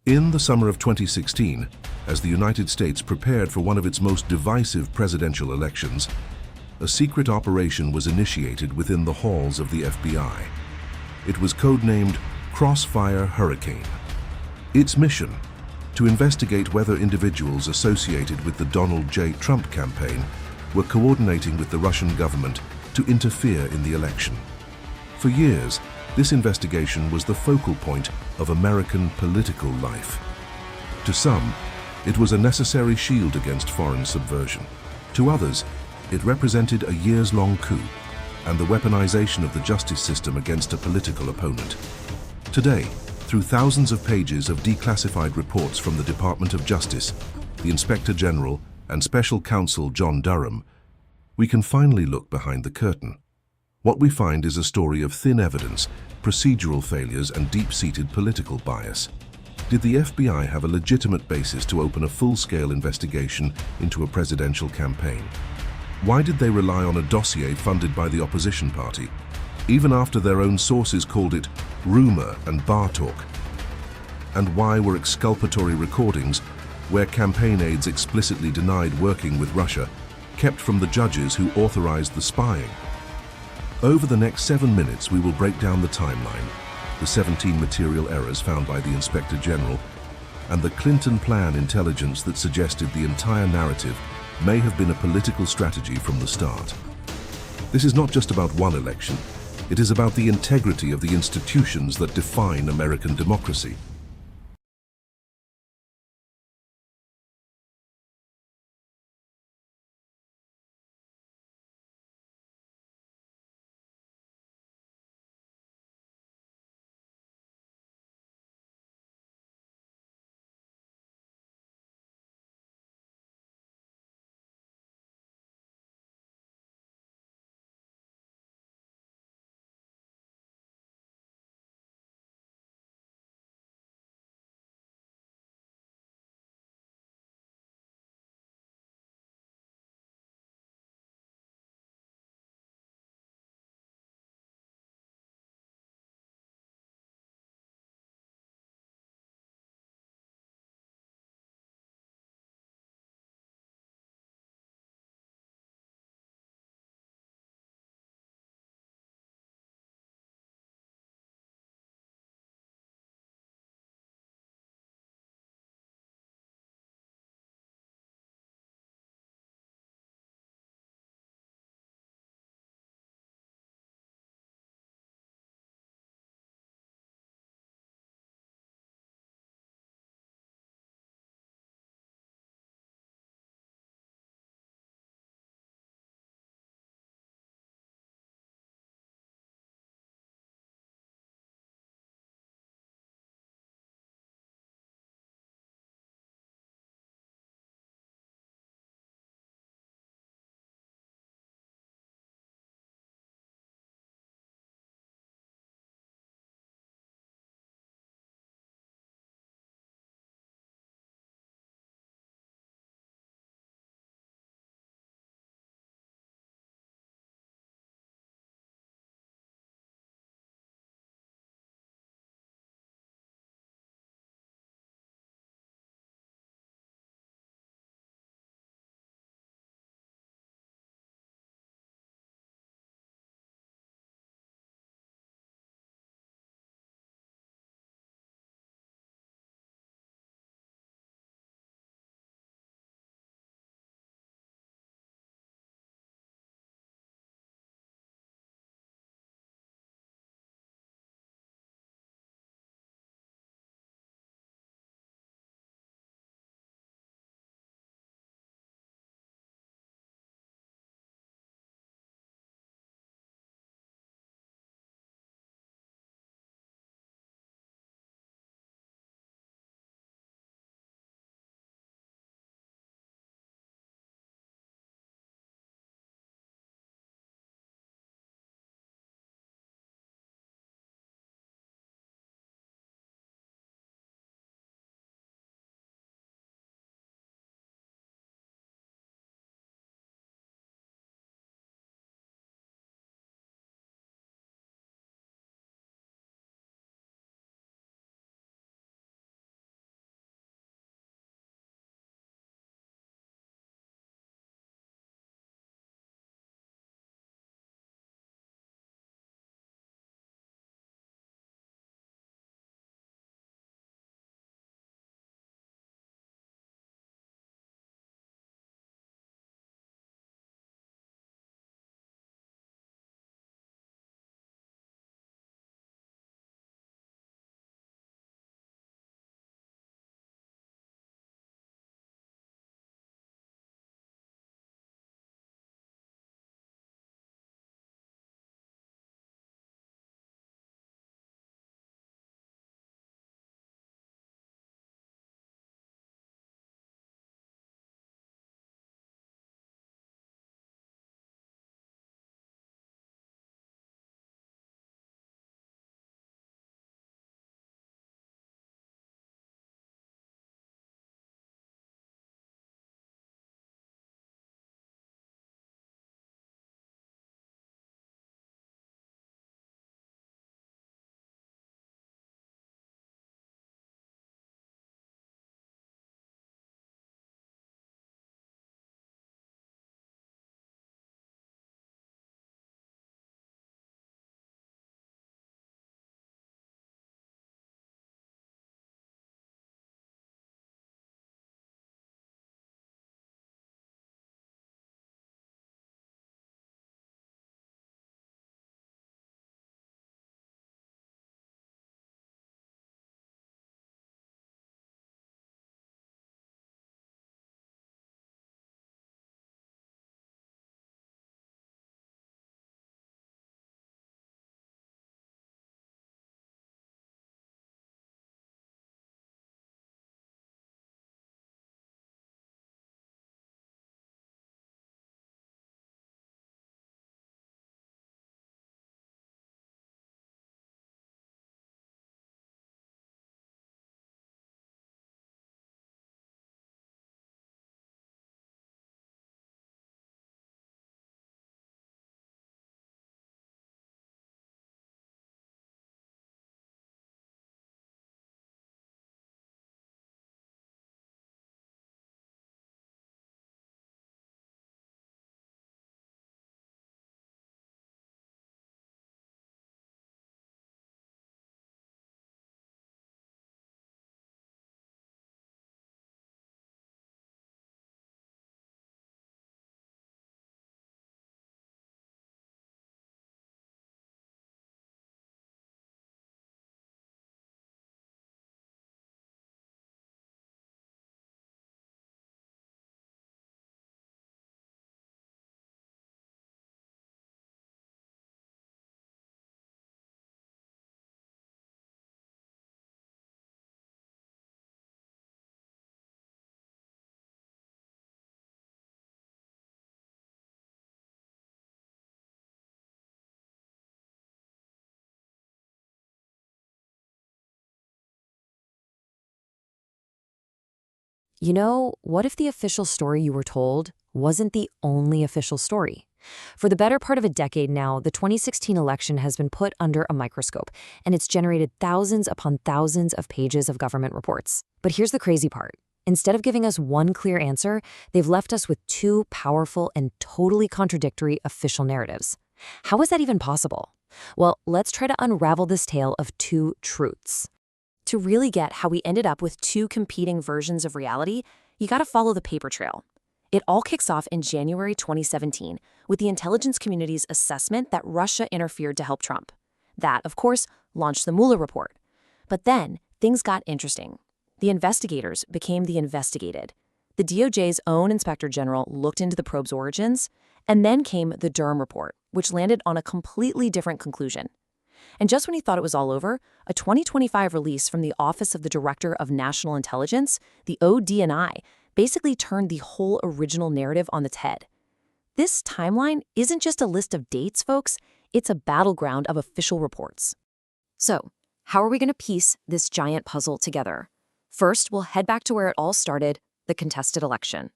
In the summer of 2016, as the United States prepared for one of its most divisive presidential elections, a secret operation was initiated within the halls of the FBI. It was codenamed Crossfire Hurricane. Its mission: to investigate whether individuals associated with the Donald J. Trump campaign were coordinating with the Russian government to interfere in the election. For years, this investigation was the focal point of American political life. To some, it was a necessary shield against foreign subversion. To others, it represented a years-long coup and the weaponization of the justice system against a political opponent. Today, through thousands of pages of declassified reports from the Department of Justice, the Inspector General, and Special Counsel John Durham, we can finally look behind the curtain. What we find is a story of thin evidence, procedural failures, and deep-seated political bias. Did the FBI have a legitimate basis to open a full-scale investigation into a presidential campaign? Why did they rely on a dossier funded by the opposition party, even after their own sources called it rumor and bar talk? And why were exculpatory recordings, where campaign aides explicitly denied working with Russia, kept from the judges who authorized the spying? Over the next 7 minutes, we will break down the timeline, the 17 material errors found by the Inspector General, and the Clinton plan intelligence that suggested the entire narrative may have been a political strategy from the start. This is not just about one election. It is about the integrity of the institutions that define American democracy. What if the official story you were told wasn't the only official story? For the better part of a decade now, the 2016 election has been put under a microscope, and it's generated thousands upon thousands of pages of government reports. But here's the crazy part. Instead of giving us one clear answer, they've left us with two powerful and totally contradictory official narratives. How is that even possible? Well, let's try to unravel this tale of two truths. To really get how we ended up with two competing versions of reality, you gotta follow the paper trail. It all kicks off in January 2017 with the intelligence community's assessment that Russia interfered to help Trump. That, of course, launched the Mueller report. But then, things got interesting. The investigators became the investigated. The DOJ's own Inspector General looked into the probe's origins, and then came the Durham report, which landed on a completely different conclusion. And just when he thought it was all over, a 2025 release from the Office of the Director of National Intelligence, the ODNI, basically turned the whole original narrative on its head. This timeline isn't just a list of dates, folks. It's a battleground of official reports. So, how are we going to piece this giant puzzle together? First, we'll head back to where it all started, the contested election.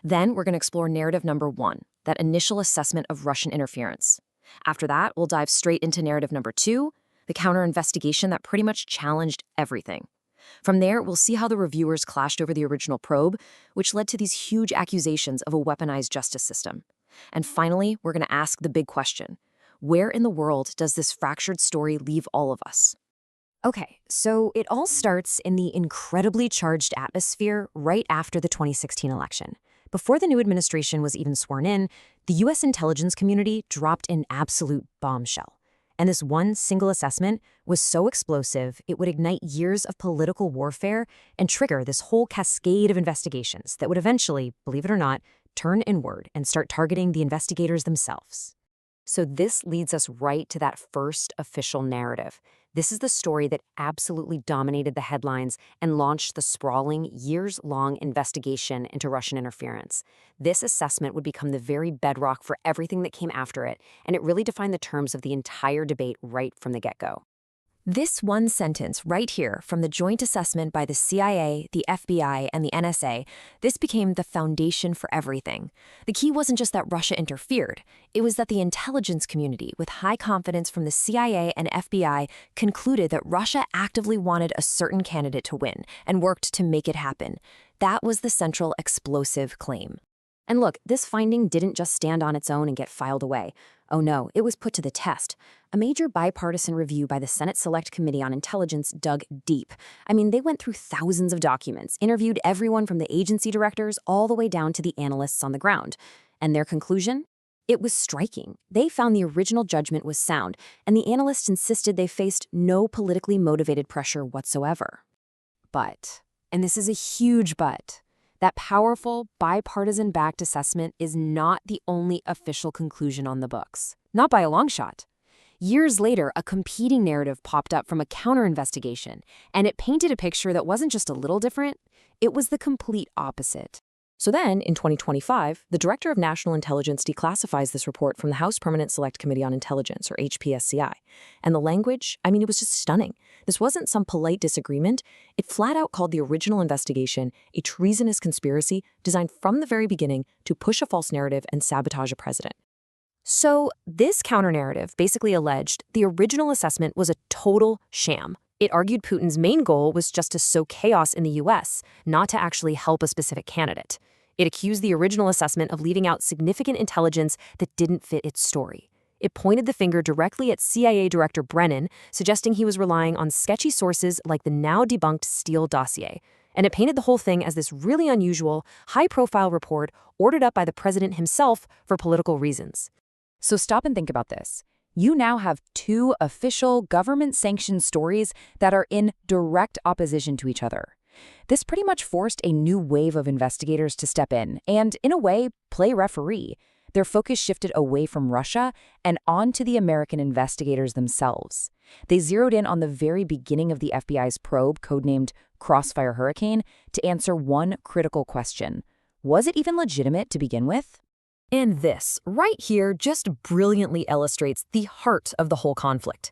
Then, we're going to explore narrative number one, that initial assessment of Russian interference. After that, we'll dive straight into narrative number two, the counter-investigation that pretty much challenged everything. From there, we'll see how the reviewers clashed over the original probe, which led to these huge accusations of a weaponized justice system. And finally, we're going to ask the big question. Where in the world does this fractured story leave all of us? Okay, so it all starts in the incredibly charged atmosphere right after the 2016 election. Before the new administration was even sworn in, the U.S. intelligence community dropped an absolute bombshell. And this one single assessment was so explosive, it would ignite years of political warfare and trigger this whole cascade of investigations that would eventually, believe it or not, turn inward and start targeting the investigators themselves. So this leads us right to that first official narrative. This is the story that absolutely dominated the headlines and launched the sprawling, years-long investigation into Russian interference. This assessment would become the very bedrock for everything that came after it, and it really defined the terms of the entire debate right from the get-go. This one sentence right here from the joint assessment by the CIA, the FBI, and the NSA, this became the foundation for everything. The key wasn't just that Russia interfered. It was that the intelligence community, with high confidence from the CIA and FBI, concluded that Russia actively wanted a certain candidate to win and worked to make it happen. That was the central explosive claim. And look, this finding didn't just stand on its own and get filed away. Oh no, it was put to the test. A major bipartisan review by the Senate Select Committee on Intelligence dug deep. They went through thousands of documents, interviewed everyone from the agency directors all the way down to the analysts on the ground. And their conclusion? It was striking. They found the original judgment was sound, and the analysts insisted they faced no politically motivated pressure whatsoever. But, and this is a huge but, that powerful, bipartisan-backed assessment is not the only official conclusion on the books. Not by a long shot. Years later, a competing narrative popped up from a counter-investigation, and it painted a picture that wasn't just a little different, it was the complete opposite. So then, in 2025, the Director of National Intelligence declassifies this report from the House Permanent Select Committee on Intelligence, or HPSCI. And the language, it was just stunning. This wasn't some polite disagreement. It flat out called the original investigation a treasonous conspiracy designed from the very beginning to push a false narrative and sabotage a president. So this counter-narrative basically alleged the original assessment was a total sham. It argued Putin's main goal was just to sow chaos in the U.S., not to actually help a specific candidate. It accused the original assessment of leaving out significant intelligence that didn't fit its story. It pointed the finger directly at CIA Director Brennan, suggesting he was relying on sketchy sources like the now-debunked Steele Dossier. And it painted the whole thing as this really unusual, high-profile report ordered up by the president himself for political reasons. So stop and think about this. You now have two official government-sanctioned stories that are in direct opposition to each other. This pretty much forced a new wave of investigators to step in and, in a way, play referee. Their focus shifted away from Russia and onto the American investigators themselves. They zeroed in on the very beginning of the FBI's probe, codenamed Crossfire Hurricane, to answer one critical question. Was it even legitimate to begin with? And this, right here, just brilliantly illustrates the heart of the whole conflict.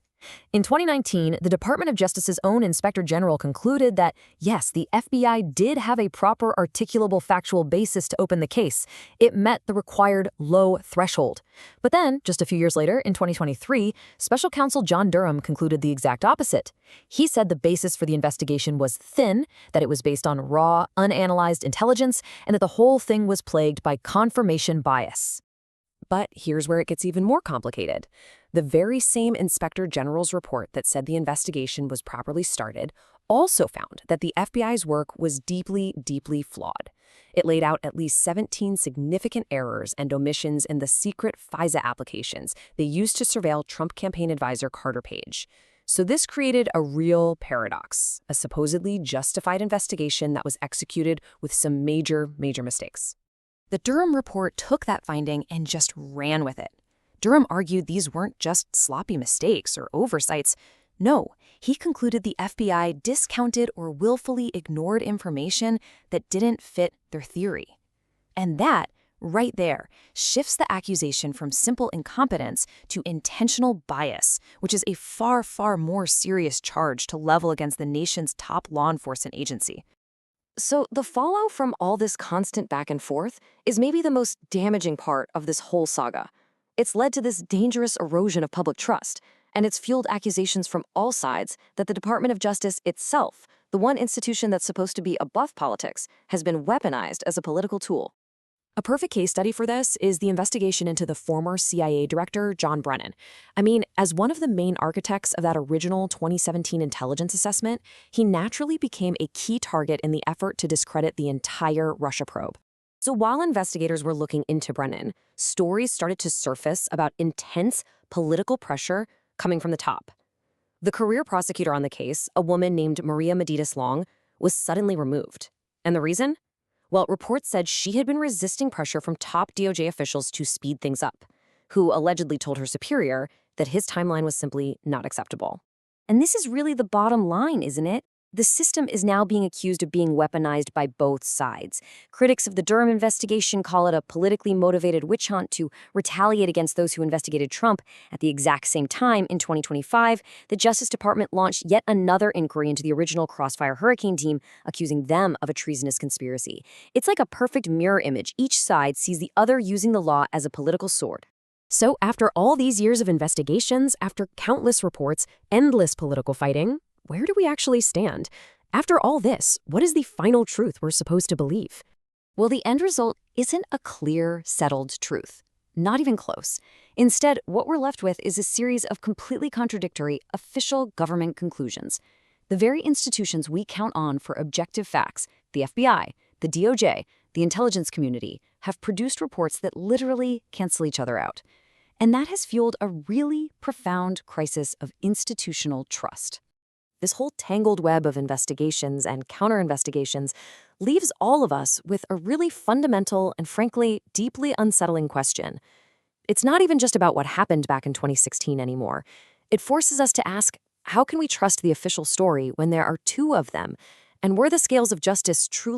In 2019, the Department of Justice's own Inspector General concluded that, yes, the FBI did have a proper articulable factual basis to open the case. It met the required low threshold. But then, just a few years later, in 2023, Special Counsel John Durham concluded the exact opposite. He said the basis for the investigation was thin, that it was based on raw, unanalyzed intelligence, and that the whole thing was plagued by confirmation bias. But here's where it gets even more complicated. The very same Inspector General's report that said the investigation was properly started also found that the FBI's work was deeply, deeply flawed. It laid out at least 17 significant errors and omissions in the secret FISA applications they used to surveil Trump campaign advisor Carter Page. So this created a real paradox, a supposedly justified investigation that was executed with some major mistakes. The Durham report took that finding and just ran with it. Durham argued these weren't just sloppy mistakes or oversights. No, he concluded the FBI discounted or willfully ignored information that didn't fit their theory. And that, right there, shifts the accusation from simple incompetence to intentional bias, which is a far, far more serious charge to level against the nation's top law enforcement agency. So the fallout from all this constant back and forth is maybe the most damaging part of this whole saga. It's led to this dangerous erosion of public trust, and it's fueled accusations from all sides that the Department of Justice itself, the one institution that's supposed to be above politics, has been weaponized as a political tool. A perfect case study for this is the investigation into the former CIA director, John Brennan. I mean, as one of the main architects of that original 2017 intelligence assessment, he naturally became a key target in the effort to discredit the entire Russia probe. So while investigators were looking into Brennan, stories started to surface about intense political pressure coming from the top. The career prosecutor on the case, a woman named Maria Meditas Long, was suddenly removed. And the reason? Well, reports said she had been resisting pressure from top DOJ officials to speed things up, who allegedly told her superior that his timeline was simply not acceptable. And this is really the bottom line, isn't it? The system is now being accused of being weaponized by both sides. Critics of the Durham investigation call it a politically motivated witch hunt to retaliate against those who investigated Trump. At the exact same time, in 2025, the Justice Department launched yet another inquiry into the original Crossfire Hurricane team, accusing them of a treasonous conspiracy. It's like a perfect mirror image. Each side sees the other using the law as a political sword. So after all these years of investigations, after countless reports, endless political fighting, where do we actually stand? After all this, what is the final truth we're supposed to believe? Well, the end result isn't a clear, settled truth. Not even close. Instead, what we're left with is a series of completely contradictory official government conclusions. The very institutions we count on for objective facts, the FBI, the DOJ, the intelligence community, have produced reports that literally cancel each other out. And that has fueled a really profound crisis of institutional trust. This whole tangled web of investigations and counter-investigations leaves all of us with a really fundamental and frankly deeply unsettling question. It's not even just about what happened back in 2016 anymore. It forces us to ask, how can we trust the official story when there are two of them? And were the scales of justice truly